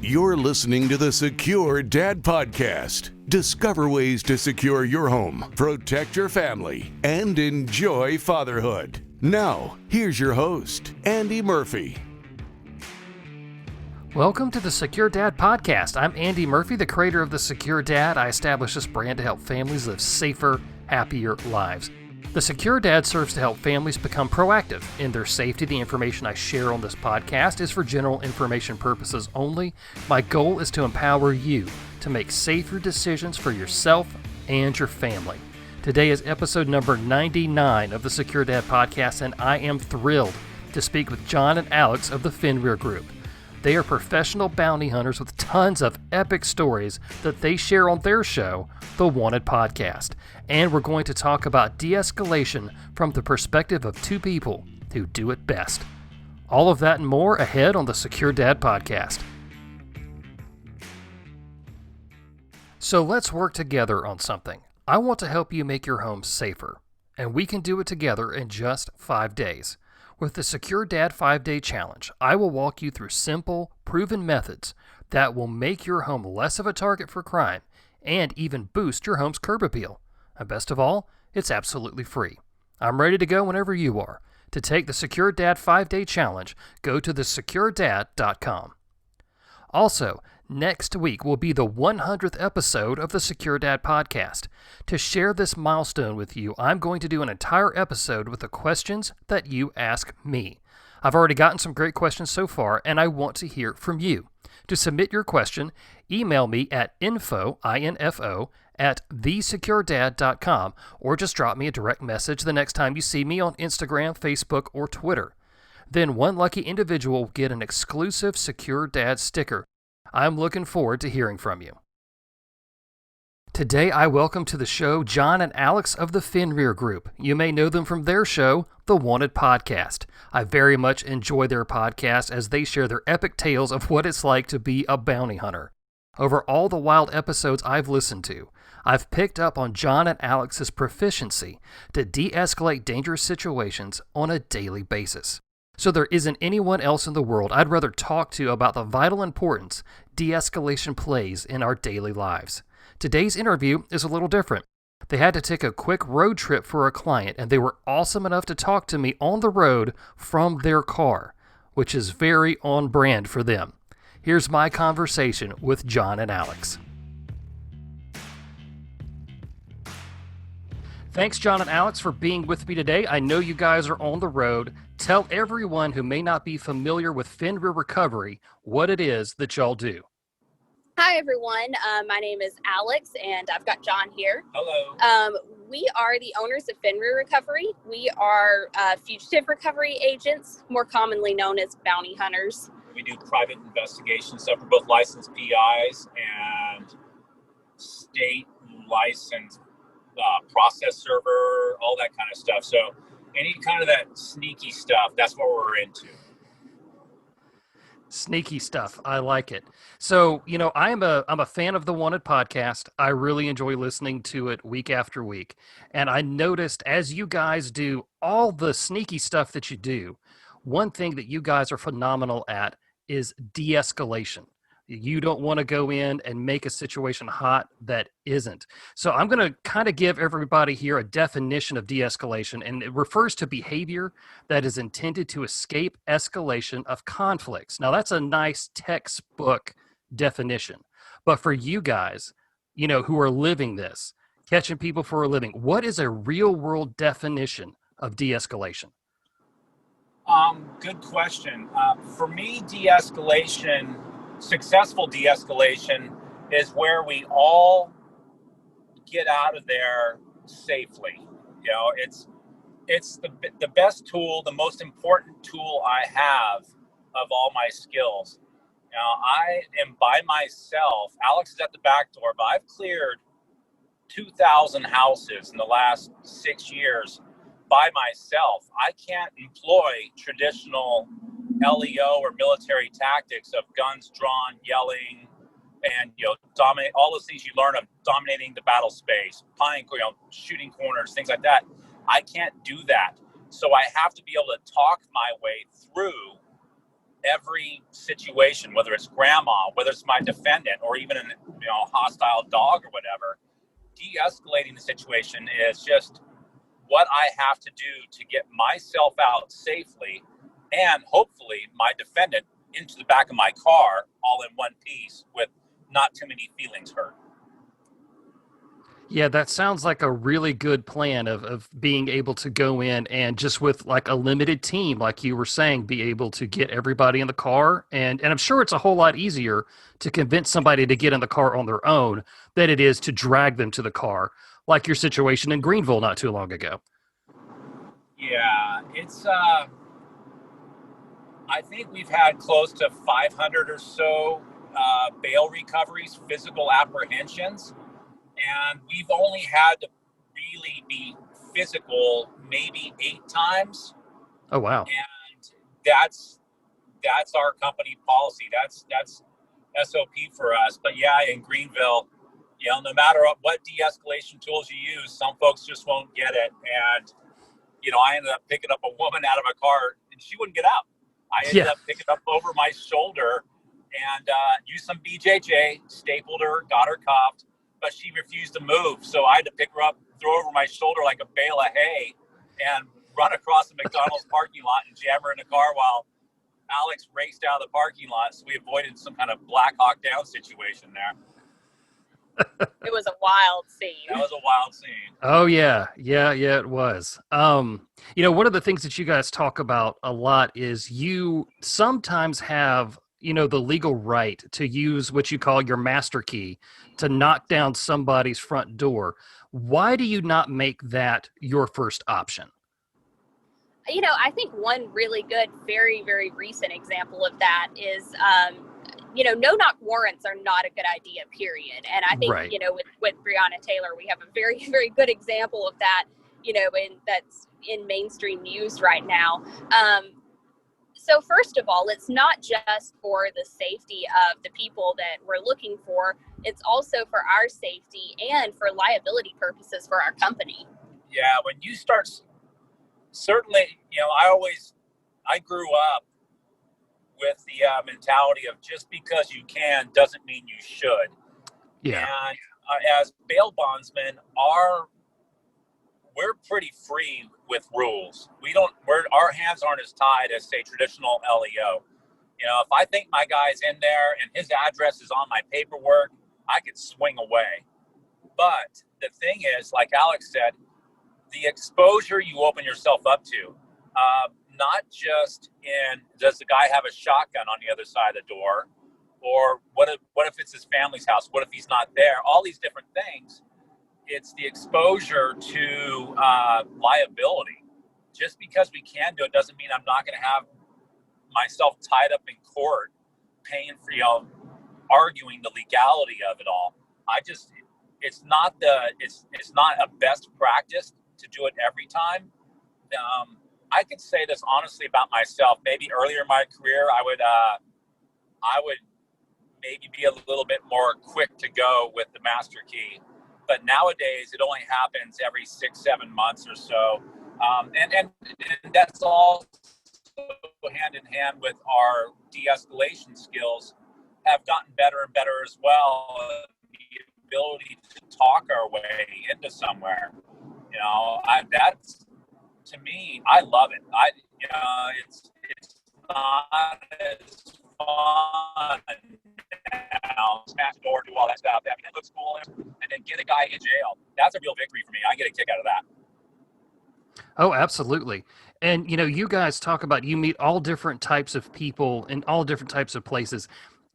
You're listening to the Secure Dad Podcast. Discover ways to secure your home, protect your family, and enjoy fatherhood. Now, here's your host, Andy Murphy. Welcome to the Secure Dad Podcast. I'm Andy Murphy, the creator of the Secure Dad. I established this brand to help families live safer, happier lives. The Secure Dad serves to help families become proactive in their safety. The information I share on this podcast is for general information purposes only. My goal is to empower you to make safer decisions for yourself and your family. Today is episode number 99 of the Secure Dad Podcast, and I am thrilled to speak with Jon and Alex of the Fenrir Group. They are professional bounty hunters with tons of epic stories that they share on their show, The Wanted Podcast. And we're going to talk about de-escalation from the perspective of two people who do it best. All of that and more ahead on the Secure Dad Podcast. So let's work together on something. I want to help you make your home safer, and we can do it together in just 5 days. With the Secure Dad 5-Day Challenge, I will walk you through simple, proven methods that will make your home less of a target for crime and even boost your home's curb appeal. And best of all, it's absolutely free. I'm ready to go whenever you are. To take the Secure Dad 5-Day Challenge, go to thesecuredad.com. Also, next week will be the 100th episode of the Secure Dad Podcast. To share this milestone with you, I'm going to do an entire episode with the questions that you ask me. I've already gotten some great questions so far, and I want to hear from you. To submit your question, email me at info, at thesecuredad.com, or just drop me a direct message the next time you see me on Instagram, Facebook, or Twitter. Then one lucky individual will get an exclusive Secure Dad sticker. I'm looking forward to hearing from you. Today I welcome to the show Jon and Alex of the Fenrir Group. You may know them from their show, The Wanted Podcast. I very much enjoy their podcast as they share their epic tales of what it's like to be a bounty hunter. Over all the wild episodes I've listened to, I've picked up on Jon and Alex's proficiency to de-escalate dangerous situations on a daily basis. So there isn't anyone else in the world I'd rather talk to about the vital importance de-escalation plays in our daily lives. Today's interview is a little different. They had to take a quick road trip for a client, and they were awesome enough to talk to me on the road from their car, which is very on brand for them. Here's my conversation with Jon and Alex. Thanks, Jon and Alex, for being with me today. I know you guys are on the road. Tell everyone who may not be familiar with Fenrir Recovery what it is that y'all do. Hi, everyone. My name is Alex, and I've got Jon here. Hello. We are the owners of Fenrir Recovery. We are fugitive recovery agents, more commonly known as bounty hunters. We do private investigation stuff for both licensed PIs and state licensed process server, all that kind of stuff. So any kind of that sneaky stuff, that's what we're into. Sneaky stuff. I like it. So, I'm a fan of the Wanted Podcast. I really enjoy listening to it week after week. And I noticed as you guys do all the sneaky stuff that you do, one thing that you guys are phenomenal at is de-escalation. You don't want to go in and make a situation hot that isn't. So I'm going to kind of give everybody here a definition of de-escalation, and it refers to behavior that is intended to escape escalation of conflicts. Now, that's a nice textbook definition. But for you guys, who are living this, catching people for a living, what is a real-world definition of de-escalation? Good question. For me, de-escalation, successful de-escalation is where we all get out of there safely. It's the best tool, the most important tool I have of all my skills. I am by myself. Alex is at the back door, but I've cleared 2,000 houses in the last 6 years by myself. I can't employ traditional LEO or military tactics of guns drawn, yelling, and dominate all those things you learn of dominating the battle space, shooting corners, things like that. I can't do that. So I have to be able to talk my way through every situation, whether it's grandma, whether it's my defendant, or even a hostile dog or whatever. De-escalating the situation is just what I have to do to get myself out safely and hopefully my defendant into the back of my car all in one piece with not too many feelings hurt. Yeah, that sounds like a really good plan of being able to go in and just with like a limited team, like you were saying, be able to get everybody in the car. And I'm sure it's a whole lot easier to convince somebody to get in the car on their own than it is to drag them to the car, like your situation in Greenville not too long ago. Yeah, it's I think we've had close to 500 or so bail recoveries, physical apprehensions, and we've only had to really be physical maybe 8 times. Oh, wow. And that's our company policy. That's SOP for us. But yeah, in Greenville, no matter what de-escalation tools you use, some folks just won't get it. And I ended up picking up a woman out of a car and she wouldn't get out. I ended up picking up over my shoulder and used some BJJ, stapled her, got her cuffed, but she refused to move. So I had to pick her up, throw over my shoulder like a bale of hay, and run across the McDonald's parking lot and jam her in the car while Alex raced out of the parking lot. So we avoided some kind of Black Hawk Down situation there. It was a wild scene. That was a wild scene. Oh yeah, it was. One of the things that you guys talk about a lot is you sometimes have, the legal right to use what you call your master key to knock down somebody's front door. Why do you not make that your first option? I think one really good, very, very recent example of that is, no-knock warrants are not a good idea, period. And I think, Right. With Breonna Taylor, we have a very, very good example of that, that's in mainstream news right now. So first of all, it's not just for the safety of the people that we're looking for. It's also for our safety and for liability purposes for our company. Yeah, when you start, certainly, I grew up with the mentality of just because you can doesn't mean you should. Yeah. And as bail bondsmen, we're pretty free with rules. Our hands aren't as tied as, say, traditional LEO. If I think my guy's in there and his address is on my paperwork, I could swing away. But the thing is, like Alex said, the exposure you open yourself up to, not just in, does the guy have a shotgun on the other side of the door? Or what if it's his family's house? What if he's not there? All these different things. It's the exposure to liability. Just because we can do it doesn't mean I'm not going to have myself tied up in court paying for, arguing the legality of it all. It's not a best practice to do it every time. I could say this honestly about myself. Maybe earlier in my career, I would maybe be a little bit more quick to go with the master key. But nowadays, it only happens every 6-7 months or so. And that's all hand in hand with our de-escalation skills have gotten better and better as well. The ability to talk our way into somewhere. That's, to me, I love it. It's not as fun now. Smash the door, do all that stuff. I mean, it looks cool, and then get a guy in jail. That's a real victory for me. I get a kick out of that. Oh, absolutely. And, you guys talk about you meet all different types of people in all different types of places.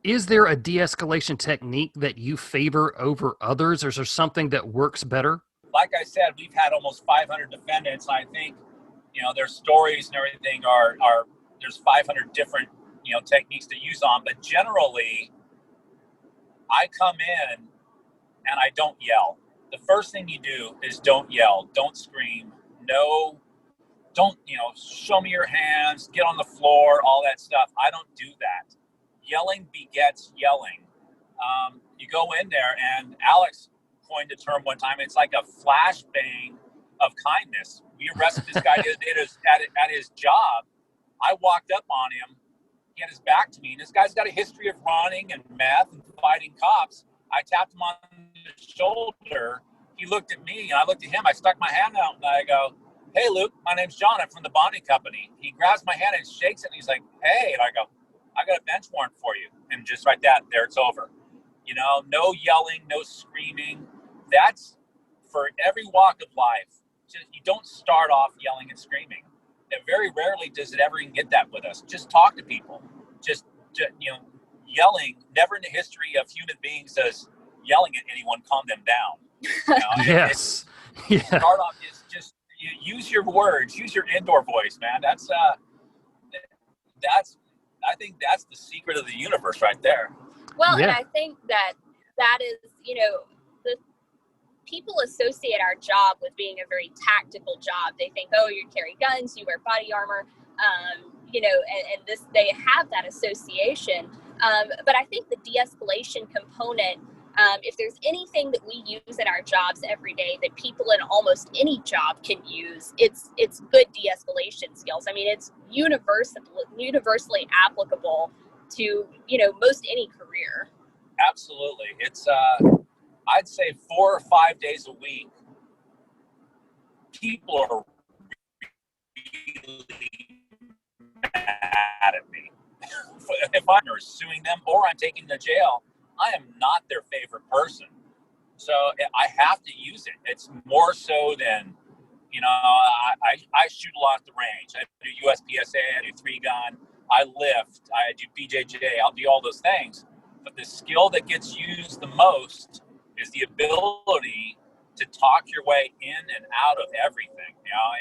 Is there a de-escalation technique that you favor over others, or is there something that works better? Like I said, we've had almost 500 defendants. I think, their stories and everything are there's 500 different, techniques to use on. But generally, I come in and I don't yell. The first thing you do is don't yell, don't scream, don't, show me your hands, get on the floor, all that stuff. I don't do that. Yelling begets yelling. You go in there, and Alex coined a term one time. It's like a flashbang of kindness. We arrested this guy the other day at his job. I walked up on him. He had his back to me, and this guy's got a history of running and meth and fighting cops. I tapped him on the shoulder. He looked at me, and I looked at him. I stuck my hand out, and I go, "Hey, Luke, my name's John. I'm from the bonding company." He grabs my hand and shakes it, and he's like, "Hey." And I go, "I got a bench warrant for you." And just like that, there it's over. You know, no yelling, no screaming. That's for every walk of life. Just, you don't start off yelling and screaming. And very rarely does it ever even get that with us. Just talk to people. Just you know, yelling. Never in the history of human beings does yelling at anyone calm them down. You know, Yes. Yeah. Start off just use your words, use your indoor voice, man. That's I think that's the secret of the universe right there. Well, Yeah. and I think that is, you know, the people associate our job with being a very tactical job. They think, oh, you carry guns, you wear body armor, you know, and this, they have that association. But I think the de-escalation component, if there's anything that we use in our jobs every day that people in almost any job can use, it's good de-escalation skills. I mean, it's universally applicable to, you know, most any career. Absolutely. It's I'd say 4 or 5 days a week, people are really mad at me. If I'm suing them or I'm taking them to jail, I am not their favorite person. So I have to use it. It's more so than, you know, I shoot a lot at the range. I do USPSA, I do 3-gun, I lift, I do BJJ, I'll do all those things. But the skill that gets used the most is the ability to talk your way in and out of everything. You know,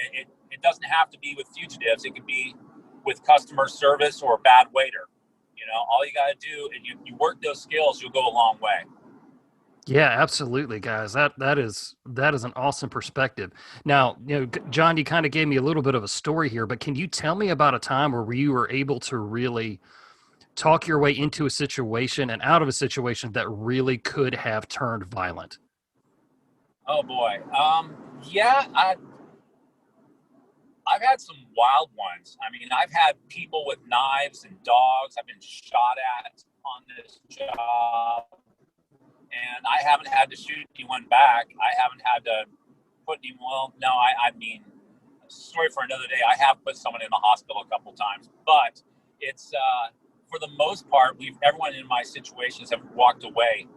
it doesn't have to be with fugitives. It could be with customer service or a bad waiter. You know, all you got to do, and you work those skills, you'll go a long way. Yeah, absolutely, guys. That is an awesome perspective. Now, you know, John, you kind of gave me a little bit of a story here, but can you tell me about a time where you were able to really talk your way into a situation and out of a situation that really could have turned violent? Oh boy. Yeah, I've had some wild ones. I mean, I've had people with knives and dogs I've been shot at on this job, and I haven't had to shoot anyone back. I haven't had to put anyone, well, no, I mean, story for another day. I have put someone in the hospital a couple times, but it's, for the most part, everyone in my situations have walked away.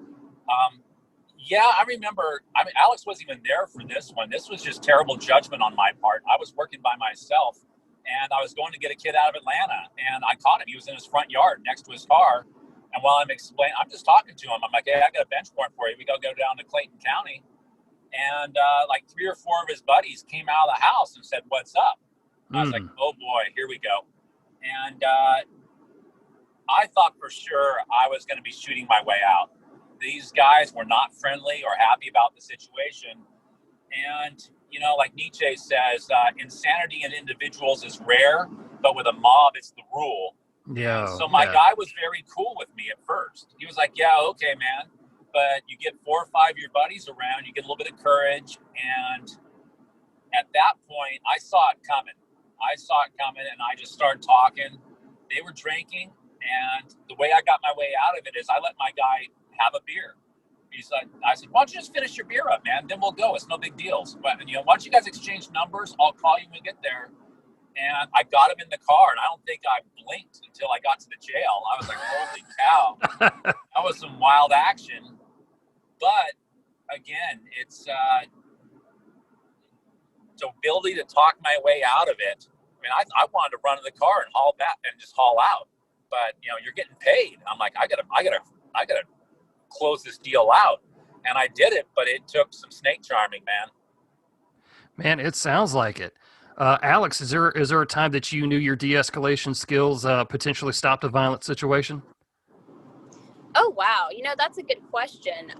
Yeah, I remember. I mean, Alex wasn't even there for this one. This was just terrible judgment on my part. I was working by myself, and I was going to get a kid out of Atlanta, and I caught him. He was in his front yard next to his car, and while I'm explaining, I'm just talking to him. I'm like, "Hey, I got a bench warrant for you. We got to go down to Clayton County." And like 3 or 4 of his buddies came out of the house and said, "What's up?" I was like, "Oh boy, here we go." And I thought for sure I was going to be shooting my way out. These guys were not friendly or happy about the situation. And, you know, like Nietzsche says, insanity in individuals is rare, but with a mob, it's the rule. Yeah. And so my guy was very cool with me at first. He was like, "Yeah, okay, man." But you get 4 or 5 of your buddies around, you get a little bit of courage. And at that point, I saw it coming. And I just started talking. They were drinking. And the way I got my way out of it is I let my guy have a beer. He's like, I said, "Why don't you just finish your beer up, man? Then we'll go. It's no big deal. But, you know, why don't you guys exchange numbers? I'll call you when we get there." And I got him in the car, and I don't think I blinked until I got to the jail. I was like, holy cow. That was some wild action. But, again, it's the ability to talk my way out of it. I mean, I wanted to run to the car and haul back and just haul out. But, you know, you're getting paid. I'm like, I gotta close this deal out. And I did it, but it took some snake charming, man. Man, it sounds like it. Alex, is there a time that you knew your de-escalation skills potentially stopped a violent situation? Oh, wow. You know, that's a good question.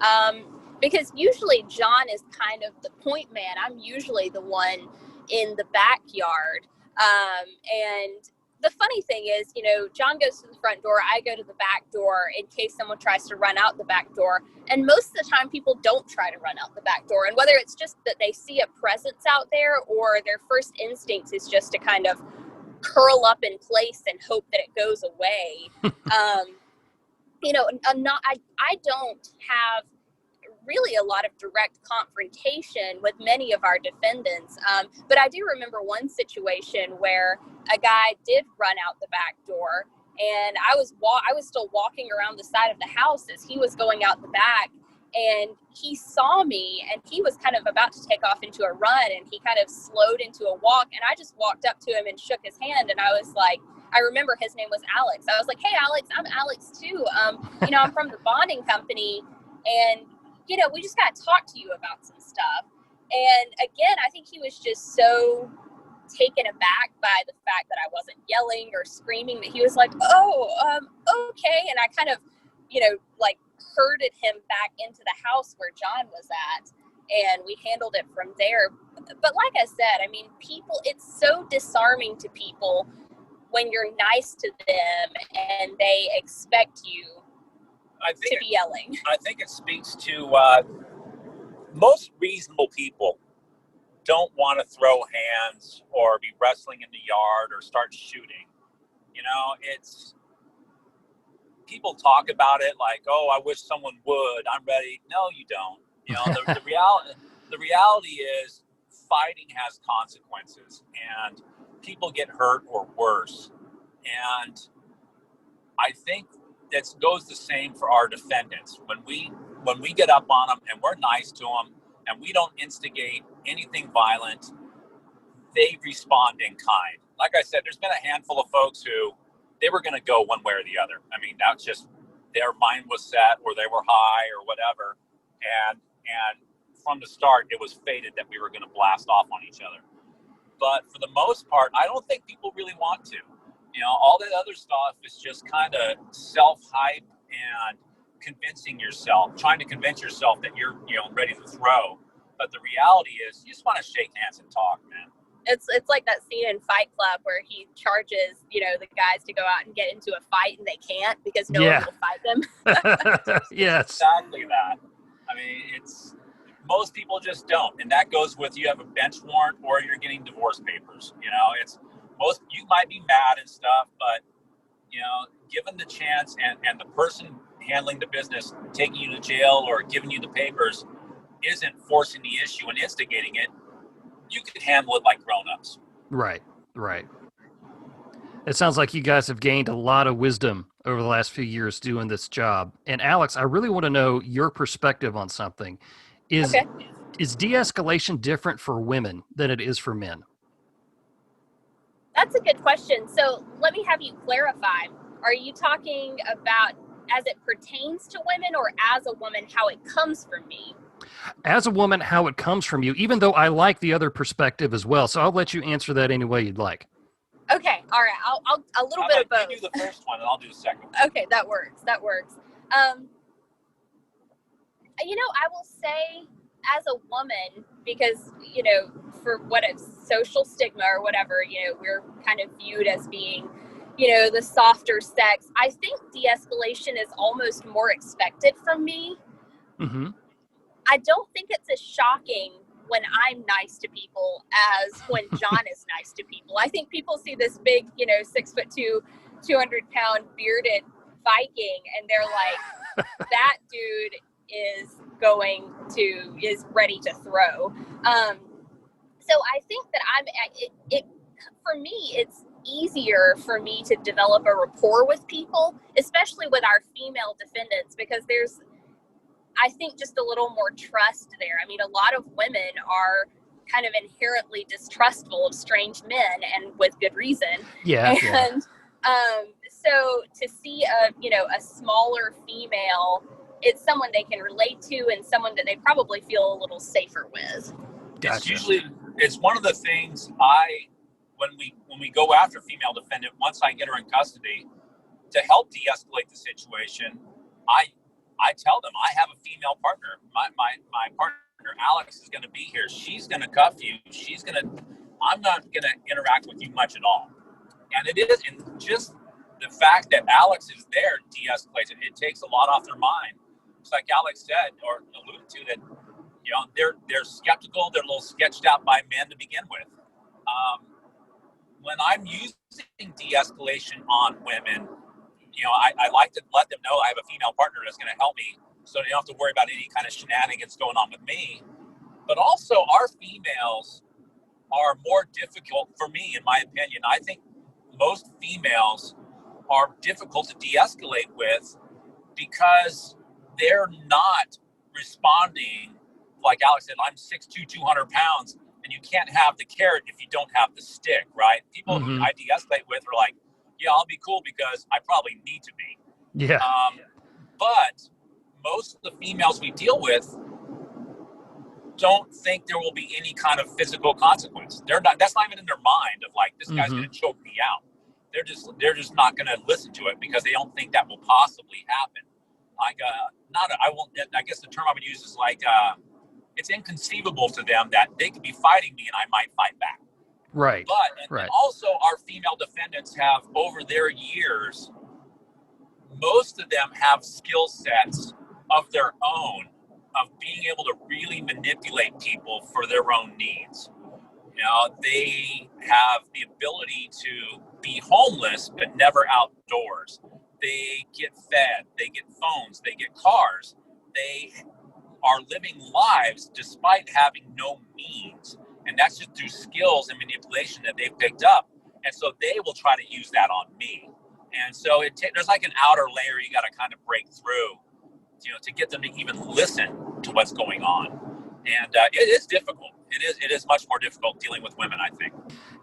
Because usually John is kind of the point man. I'm usually the one in the backyard. And the funny thing is, you know, John goes to the front door, I go to the back door in case someone tries to run out the back door. And most of the time people don't try to run out the back door. And whether it's just that they see a presence out there or their first instinct is just to kind of curl up in place and hope that it goes away. I don't have really a lot of direct confrontation with many of our defendants. But I do remember one situation where a guy did run out the back door, and I was still walking around the side of the house as he was going out the back, and he saw me, and he was kind of about to take off into a run, and he kind of slowed into a walk, and I just walked up to him and shook his hand, and I was like, I remember his name was Alex. I was like, hey, Alex, I'm Alex too. I'm from the bonding company, and we just got to talk to you about some stuff. And again, I think he was just so taken aback by the fact that I wasn't yelling or screaming that he was like, okay. And I kind of, herded him back into the house where Jon was at, and we handled it from there. But like I said, I mean, people, it's so disarming to people when you're nice to them and they expect you to be yelling. I think it speaks to most reasonable people don't want to throw hands or be wrestling in the yard or start shooting. It's people talk about it like, oh, I wish someone would. I'm ready. No, you don't. The reality is fighting has consequences, and people get hurt or worse. And I think that goes the same for our defendants. When we get up on them and we're nice to them and we don't instigate anything violent, they respond in kind. Like I said, there's been a handful of folks who they were going to go one way or the other. I mean, that's just their mind was set, or they were high or whatever. And from the start, it was fated that we were going to blast off on each other. But for the most part, I don't think people really want to. All that other stuff is just kind of self-hype and trying to convince yourself that you're, ready to throw. But the reality is you just want to shake hands and talk, man. It's like that scene in Fight Club where he charges, the guys to go out and get into a fight, and they can't because no one will fight them. Yes. Exactly that. I mean, most people just don't. And that goes with you have a bench warrant or you're getting divorce papers. You might be mad and stuff, but, given the chance and the person handling the business, taking you to jail or giving you the papers isn't forcing the issue and instigating it, you could handle it like grown-ups. Right. It sounds like you guys have gained a lot of wisdom over the last few years doing this job. And Alex, I really want to know your perspective on something. Is de-escalation different for women than it is for men? That's a good question. So let me have you clarify. Are you talking about as it pertains to women, or as a woman, how it comes from me? As a woman, how it comes from you, even though I like the other perspective as well. So I'll let you answer that any way you'd like. Okay. All right. I'll a little bit of both. You do the first one and I'll do the second. Okay. That works. I will say as a woman, because, for what it's social stigma or whatever, we're kind of viewed as being, the softer sex. I think de-escalation is almost more expected from me. Mm-hmm. I don't think it's as shocking when I'm nice to people as when Jon is nice to people. I think people see this big, 6'2", 200-pound bearded Viking, and they're like, that dude is ready to throw. So I think that for me, it's easier for me to develop a rapport with people, especially with our female defendants, because there's, I think, just a little more trust there. I mean, a lot of women are kind of inherently distrustful of strange men, and with good reason. Yeah. So to see a smaller female, it's someone they can relate to and someone that they probably feel a little safer with. Gotcha. It's one of the things when we go after female defendant, once I get her in custody, to help de-escalate the situation, I tell them I have a female partner. My partner Alex is going to be here. She's going to cuff you. I'm not going to interact with you much at all. And and just the fact that Alex is there de-escalates it. It takes a lot off their mind. It's like Alex said or alluded to that. They're skeptical. They're a little sketched out by men to begin with. when I'm using de-escalation on women, I like to let them know I have a female partner that's going to help me, so they don't have to worry about any kind of shenanigans going on with me. But also, our females are more difficult for me, in my opinion. I think most females are difficult to de-escalate with because they're not responding. Like Alex said, I'm 6'2", 200 pounds, and you can't have the carrot if you don't have the stick, right? People who I de-escalate with are like, yeah, I'll be cool because I probably need to be. Yeah. But most of the females we deal with don't think there will be any kind of physical consequence. That's not even in their mind of like, this guy's going to choke me out. They're just not going to listen to it because they don't think that will possibly happen. Like, I guess the term I would use is like, it's inconceivable to them that they could be fighting me and I might fight back. Right. But and also our female defendants have, over their years, most of them have skill sets of their own of being able to really manipulate people for their own needs. They have the ability to be homeless but never outdoors. They get fed, they get phones, they get cars. They are living lives despite having no means. And that's just through skills and manipulation that they've picked up. And so they will try to use that on me. And so there's like an outer layer you got to kind of break through, to get them to even listen to what's going on. And it is difficult. It is much more difficult dealing with women, I think.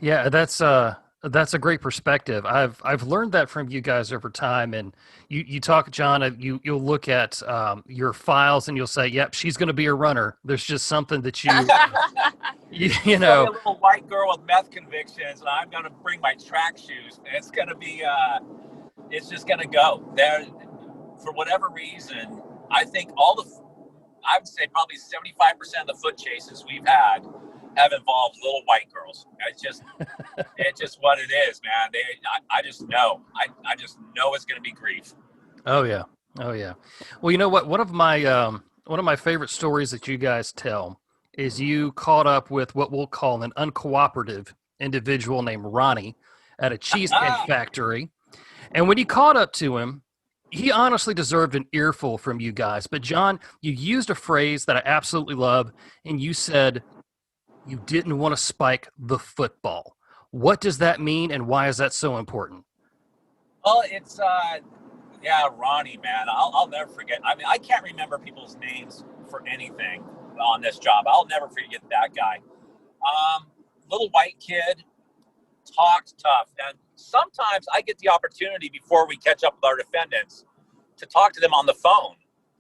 Yeah, that's a great perspective. I've learned that from you guys over time. And you talk, Jon, you'll look at your files and you'll say, yep, she's going to be a runner. There's just something that you know. A little white girl with meth convictions, and I'm going to bring my track shoes. It's going to be, it's just going to go there. For whatever reason, I think I would say probably 75% of the foot chases we've had have involved little white girls. It's just what it is, man. I just know. I just know it's going to be grief. Oh yeah. Well, you know what? One of my favorite stories that you guys tell is you caught up with what we'll call an uncooperative individual named Ronnie at a cheesecake factory, and when you caught up to him, he honestly deserved an earful from you guys. But Jon, you used a phrase that I absolutely love, and you said you didn't want to spike the football. What does that mean, and why is that so important? Well, it's Ronnie, man. I'll never forget. I mean, I can't remember people's names for anything on this job. I'll never forget that guy. Little white kid, talks tough. And sometimes I get the opportunity before we catch up with our defendants to talk to them on the phone.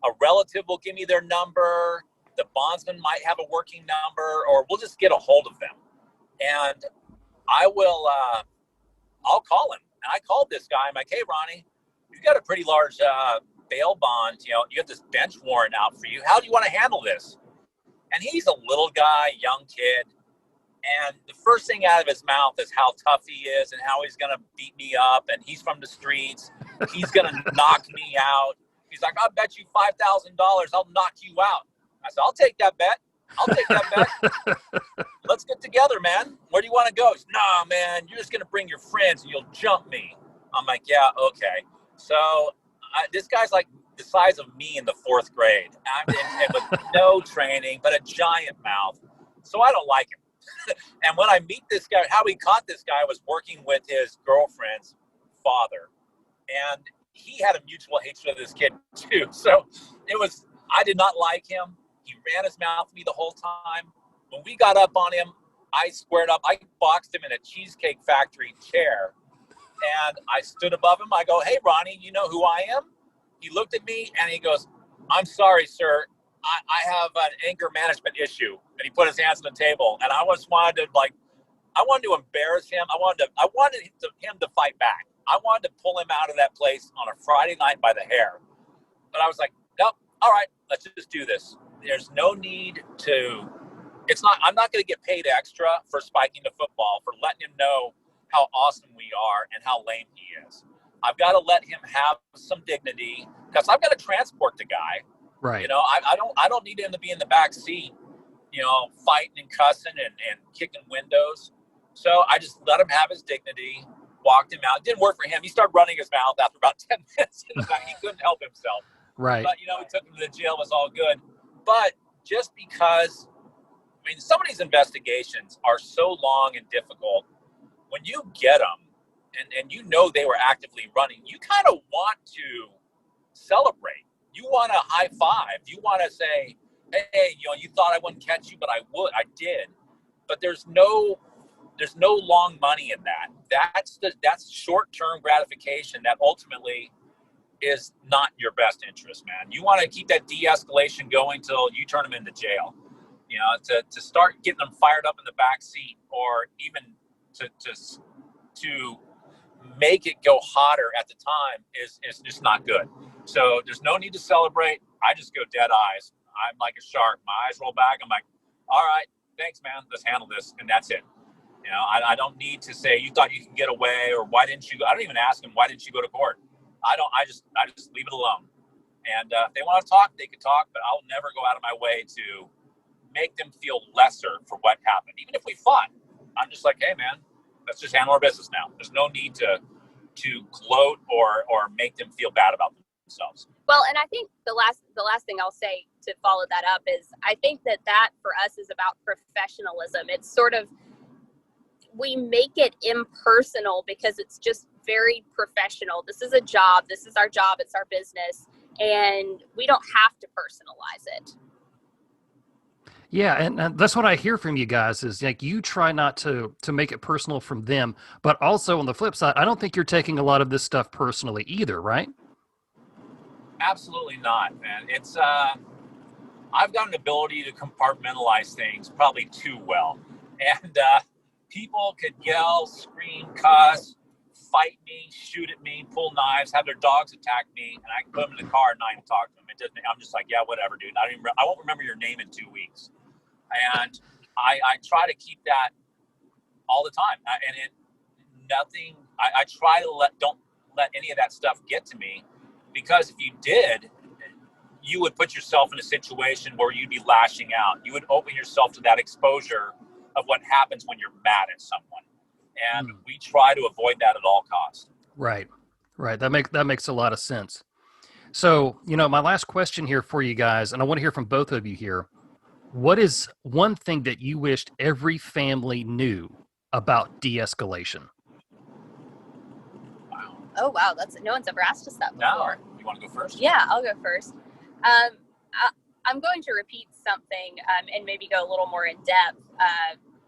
A relative will give me their number. The bondsman might have a working number, or we'll just get a hold of them. And I'll call him. And I called this guy. I'm like, hey, Ronnie, you've got a pretty large bail bond. You have this bench warrant out for you. How do you want to handle this? And he's a little guy, young kid. And the first thing out of his mouth is how tough he is and how he's going to beat me up. And he's from the streets. He's going to knock me out. He's like, I'll bet you $5,000 I'll knock you out. I said, I'll take that bet. Let's get together, man. Where do you want to go? He said, nah, man, you're just going to bring your friends and you'll jump me. I'm like, yeah, okay. So this guy's like the size of me in the 4th grade. And with no training, but a giant mouth. So I don't like him. And when I meet this guy, how we caught this guy was working with his girlfriend's father. And he had a mutual hatred of this kid too. So I did not like him. He ran his mouth at me the whole time. When we got up on him, I squared up. I boxed him in a Cheesecake Factory chair. And I stood above him. I go, hey, Ronnie, you know who I am? He looked at me and he goes, I'm sorry, sir. I have an anger management issue. And he put his hands on the table. And I wanted to embarrass him. I wanted him to fight back. I wanted to pull him out of that place on a Friday night by the hair. But I was like, nope, all right, let's just do this. There's no need to, I'm not going to get paid extra for spiking the football, for letting him know how awesome we are and how lame he is. I've got to let him have some dignity because I've got to transport the guy. Right. I don't need him to be in the back seat, fighting and cussing and kicking windows. So I just let him have his dignity, walked him out. It didn't work for him. He started running his mouth after about 10 minutes. In the back. He couldn't help himself. Right. But, we took him to the jail. It was all good. But just because, some of these investigations are so long and difficult, when you get them and they were actively running, you kind of want to celebrate. You want to high five. You want to say, hey, you thought I wouldn't catch you, but I did. But there's no long money in that. That's short-term gratification that ultimately is not your best interest, man. You want to keep that de-escalation going till you turn them into jail. To start getting them fired up in the back seat, or even to make it go hotter at the time is just not good. So there's no need to celebrate. I just go dead eyes. I'm like a shark. My eyes roll back. I'm like, all right, thanks, man. Let's handle this, and that's it. I don't need to say you thought you could get away, or why didn't you? I don't even ask them why didn't you go to court. I just leave it alone. And if they want to talk, they can talk, but I'll never go out of my way to make them feel lesser for what happened. Even if we fought, I'm just like, hey, man, let's just handle our business now. There's no need to gloat or make them feel bad about themselves. Well, and I think the last thing I'll say to follow that up is I think that for us is about professionalism. It's sort of, we make it impersonal because it's just very professional. This is a job. This is our job. It's our business. And we don't have to personalize it. Yeah, and that's what I hear from you guys is like you try not to make it personal from them, but also on the flip side, I don't think you're taking a lot of this stuff personally either, right? Absolutely not, man. It's I've got an ability to compartmentalize things probably too well, and people could yell, scream, cuss, fight me, shoot at me, pull knives, have their dogs attack me, and I can put them in the car and not even talk to them. It doesn't. I'm just like, yeah, whatever, dude. I won't remember your name in 2 weeks. And I try to keep that all the time. I try to don't let any of that stuff get to me, because if you did, you would put yourself in a situation where you'd be lashing out. You would open yourself to that exposure of what happens when you're mad at someone. And we try to avoid that at all costs. Right. That makes a lot of sense. So, my last question here for you guys, and I want to hear from both of you here. What is one thing that you wished every family knew about de-escalation? Wow. Oh, wow. No one's ever asked us that before. No. You want to go first? Yeah, I'll go first. I'm going to repeat something and maybe go a little more in depth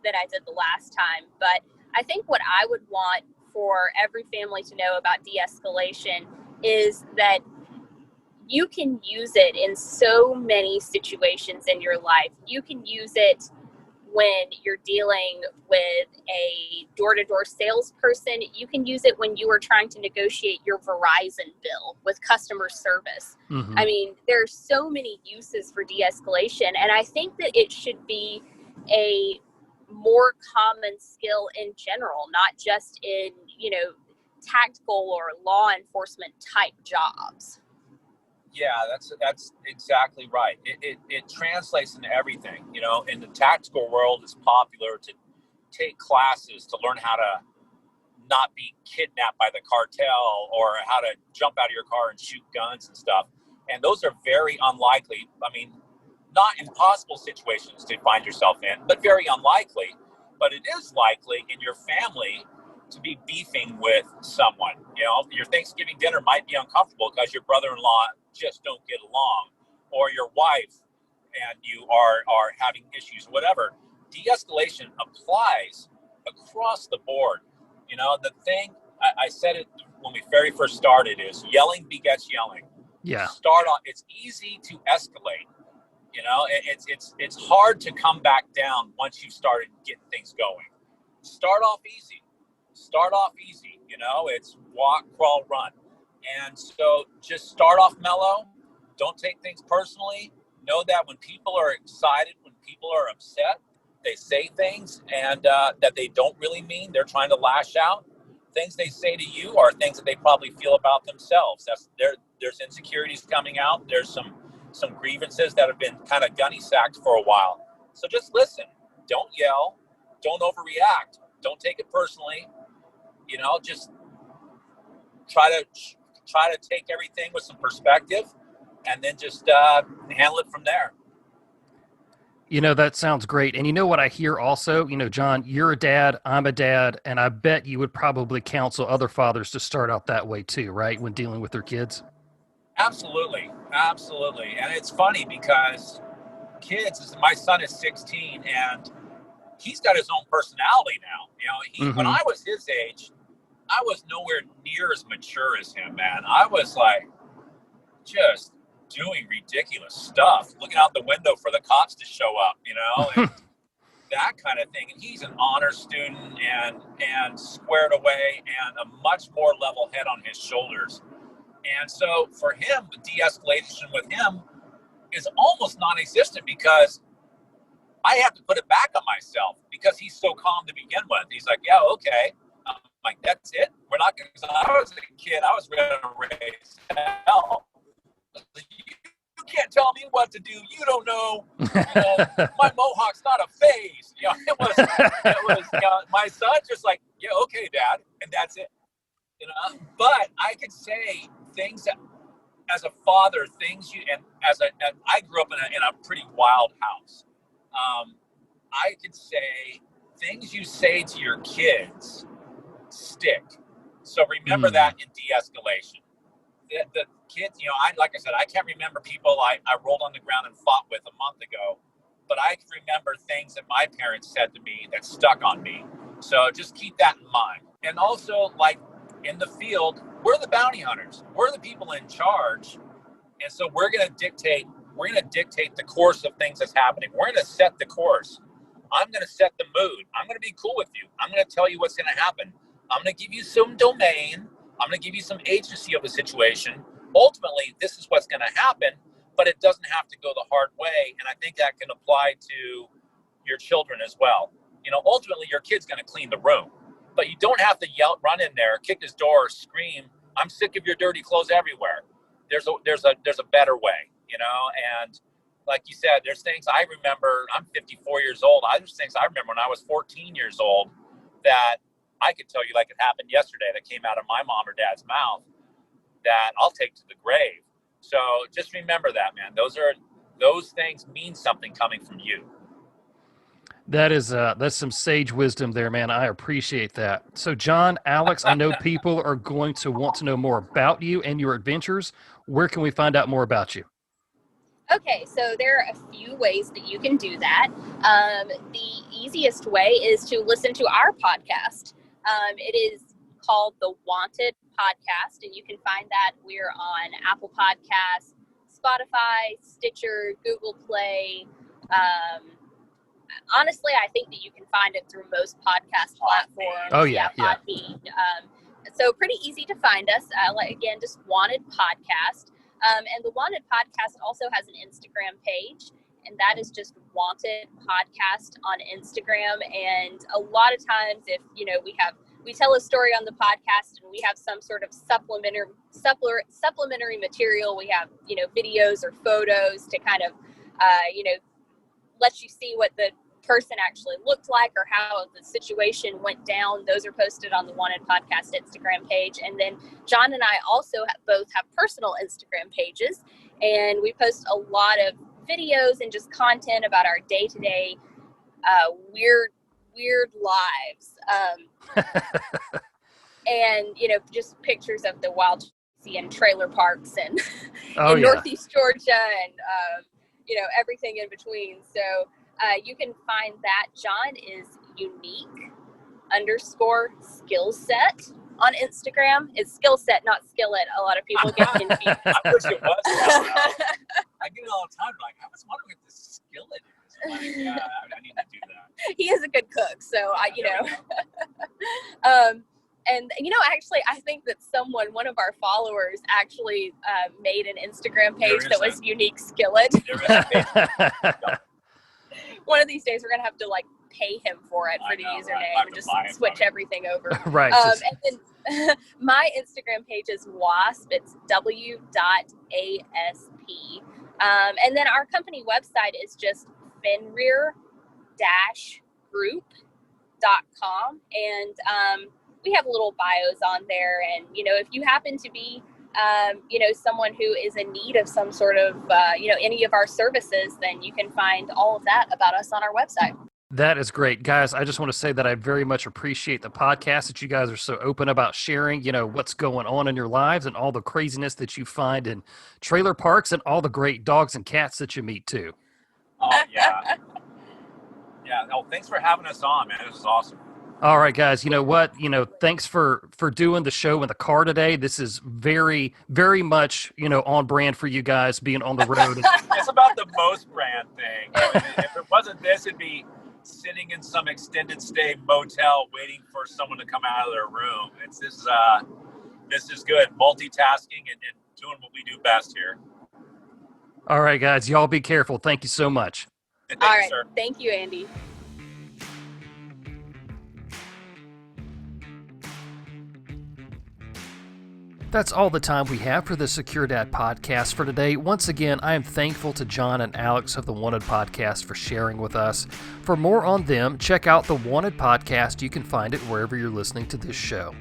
than I did the last time. But I think what I would want for every family to know about de-escalation is that you can use it in so many situations in your life. You can use it when you're dealing with a door-to-door salesperson. You can use it when you are trying to negotiate your Verizon bill with customer service. Mm-hmm. I mean, there's so many uses for de-escalation, and I think that it should be a more common skill in general, not just in, tactical or law enforcement type jobs. Yeah, that's exactly right. It translates into everything. In the tactical world, it's popular to take classes to learn how to not be kidnapped by the cartel, or how to jump out of your car and shoot guns and stuff. And those are very unlikely. I mean, not impossible situations to find yourself in, but very unlikely. But it is likely in your family to be beefing with someone. Your Thanksgiving dinner might be uncomfortable because your brother-in-law just don't get along, or your wife and you are having issues, whatever. De-escalation applies across the board. The thing, I said it when we very first started, is yelling begets yelling. Yeah. Start off, it's easy to escalate. It's hard to come back down once you've started getting things going. Start off easy. It's walk, crawl, run. And so just start off mellow. Don't take things personally. Know that when people are excited, when people are upset, they say things and that they don't really mean. They're trying to lash out. Things they say to you are things that they probably feel about themselves. There's insecurities coming out. There's some grievances that have been kind of gunny sacked for a while. So just listen. Don't yell. Don't overreact. Don't take it personally. Just try to take everything with some perspective, and then just handle it from there. That sounds great. And you know what I hear also? Jon, you're a dad, I'm a dad, and I bet you would probably counsel other fathers to start out that way too, right? When dealing with their kids. Absolutely. And it's funny because my son is 16 and he's got his own personality now. When I was his age, I was nowhere near as mature as him, man. I was like just doing ridiculous stuff, looking out the window for the cops to show up, and that kind of thing. And he's an honor student and squared away and a much more level head on his shoulders. And so for him, the de-escalation with him is almost non-existent because I have to put it back on myself because he's so calm to begin with. He's like, yeah, okay. I'm like, that's it? We're not going to, I was a kid, I was ready to raise hell. You can't tell me what to do. You don't know. My mohawk's not a phase. It was my son just like, yeah, okay, Dad. And that's it. But I could say things that, as a father, and I grew up in a pretty wild house. I could say things you say to your kids stick. So remember that in de-escalation. The kids, like I said, I can't remember people I rolled on the ground and fought with a month ago, but I can remember things that my parents said to me that stuck on me. So just keep that in mind. And also, like in the field, we're the bounty hunters. We're the people in charge. And so we're going to dictate the course of things that's happening. We're going to set the course. I'm going to set the mood. I'm going to be cool with you. I'm going to tell you what's going to happen. I'm going to give you some domain. I'm going to give you some agency of the situation. Ultimately, this is what's going to happen, but it doesn't have to go the hard way. And I think that can apply to your children as well. Ultimately, your kid's going to clean the room, but you don't have to run in there, kick his door, scream, I'm sick of your dirty clothes everywhere. There's a better way, and like you said, there's things I remember. I'm 54 years old. There's things I remember when I was 14 years old that I could tell you like it happened yesterday that came out of my mom or dad's mouth that I'll take to the grave. So just remember that, man. Those things mean something coming from you. That's some sage wisdom there, man. I appreciate that. So Jon, Alex, I know people are going to want to know more about you and your adventures. Where can we find out more about you? Okay, so there are a few ways that you can do that. The easiest way is to listen to our podcast. It is called The Wanted Podcast, and you can find that we're on Apple Podcasts, Spotify, Stitcher, Google Play. Honestly, I think that you can find it through most podcast platforms. Oh, yeah. Podbean. So pretty easy to find us. Again, just Wanted Podcast. And the Wanted Podcast also has an Instagram page, and that is just Wanted Podcast on Instagram. And a lot of times if, we tell a story on the podcast and we have some sort of supplementary material, we have, videos or photos to kind of, let you see what the person actually looked like or how the situation went down. Those are posted on the Wanted Podcast Instagram page. And then Jon and I also both have personal Instagram pages, and we post a lot of videos and just content about our day-to-day weird lives. And, just pictures of the wild and trailer parks and in Northeast Georgia and, everything in between. So you can find that. Jon is unique_skillset on Instagram. It's skillset, not skillet. A lot of people get confused. I wish it was. I get it all the time. Like, I was wondering what this skillet is. Like, yeah, I need to do that. He is a good cook, so And, actually, I think that one of our followers actually made an Instagram page that was Unique Skillet. One of these days, we're going to have to, pay him for it, for the username, and just switch everything over. Right. And then my Instagram page is WASP. It's w.asp. And then our company website is just fenrir-group.com. and we have little bios on there. And, if you happen to be, someone who is in need of some sort of, any of our services, then you can find all of that about us on our website. That is great. Guys, I just want to say that I very much appreciate the podcast, that you guys are so open about sharing, what's going on in your lives and all the craziness that you find in trailer parks and all the great dogs and cats that you meet too. Oh, yeah. Yeah. Oh, thanks for having us on, man. This is awesome. All right, guys. You know what? Thanks for doing the show in the car today. This is very, very much, on brand for you guys being on the road. It's about the most brand thing. If it wasn't this, it'd be sitting in some extended stay motel waiting for someone to come out of their room. This is good. Multitasking and doing what we do best here. All right, guys. Y'all be careful. Thank you so much. All right. Sir. Thank you, Andy. That's all the time we have for the Secure Dad podcast for today. Once again, I am thankful to Jon and Alex of the Wanted Podcast for sharing with us. For more on them, check out the Wanted Podcast. You can find it wherever you're listening to this show.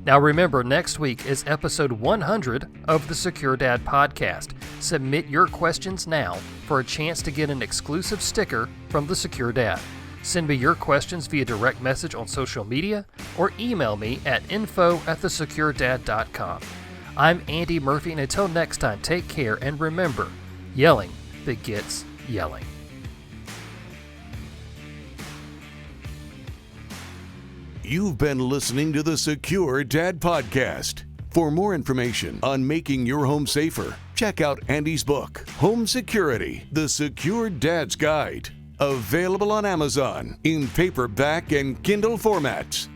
Now remember, next week is episode 100 of the Secure Dad podcast. Submit your questions now for a chance to get an exclusive sticker from the Secure Dad. Send me your questions via direct message on social media or email me at info@thesecuredad.com. I'm Andy Murphy, and until next time, take care and remember, yelling begets yelling. You've been listening to the Secure Dad Podcast. For more information on making your home safer, check out Andy's book, Home Security, The Secure Dad's Guide. Available on Amazon in paperback and Kindle formats.